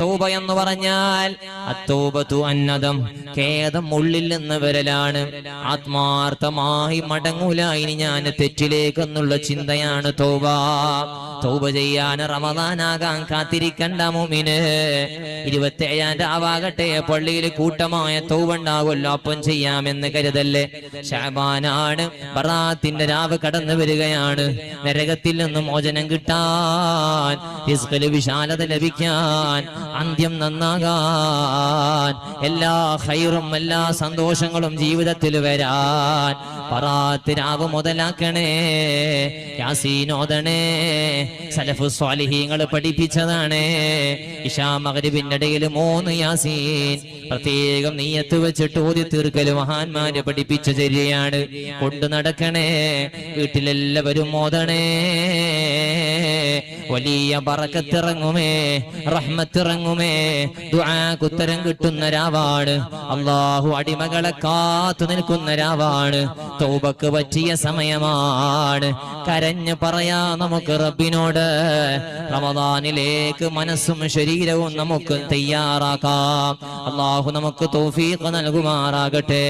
തൗബ എന്ന് പറഞ്ഞാൽ അത്തൗബതു അന്നദം, ഖേദം ഉള്ളിൽ നിന്ന് വരലാണ്. ആത്മാർത്ഥമായി മടങ്ങൂല ഇനി ഞാൻ തെറ്റിലേക്ക് എന്നുള്ള ചിന്തയാണ് തൗബ. തൗബ ചെയ്യാൻ റമദാനാകാൻ കാത്തിരിക്കണ്ട മുഅ്മിന്. 27 രാവാകട്ടെ പള്ളിയിൽ കൂട്ടമായ തൗബ ഉണ്ടാകുമല്ലോ, അപ്പം ചെയ്യാമെന്ന് കരുതല്ലേ. ശഅബാനാണ്, ബറാത്തിന്റെ രാവ് കടന്നു വരികയാണ്. നരകത്തിൽ നിന്ന് മോചനം കിട്ടാൻ, റിസ്കിൽ വിശാലത ലഭിക്കാൻ, അന്ത്യം നന്നാകാൻ, എല്ലാ ഖൈറും എല്ലാ സന്തോഷങ്ങളും ജീവിതത്തിൽ വരാൻ ബറാത്ത് രാവ് മുതലാക്കണേ. യാസീൻ ഓതണേ. സലഫു സ്വാലിഹീങ്ങൾ പഠിപ്പിച്ചതാണ്. ഇശാ മഗ്രിബിന്റെ ഇടയിൽ 3 യാസീൻ പ്രത്യേകം നിയ്യത്ത് വെച്ചിട്ട് ഓതി തീർക്കൽ മഹാന്മാര് പഠിപ്പിച്ച ചര്യയാണ്. കൊണ്ടു നടക്കണേ. വീട്ടിലെല്ലാവരും ഓതണേ. വലിയ ബറക്കത്തിറങ്ങുമേ, റഹ്മത്തിറങ്ങുമേ. ദുആക്ക് ഉത്തരം കിട്ടുന്ന രാവാണ്. അല്ലാഹു അടിമകളെ കാത്തു നിൽക്കുന്ന രാവാണ്. തൗബക്ക് പറ്റിയ സമയമാണ്. കരഞ്ഞു പറയാ നമുക്ക് റബ്ബിനോട്. റമദാനിലേക്ക് മനസ്സും ശരീരവും നമുക്ക് തയ്യാറാക്കാം. അല്ലാഹു നമുക്ക് തൗഫീഖ് നൽകുമാറാകട്ടെ.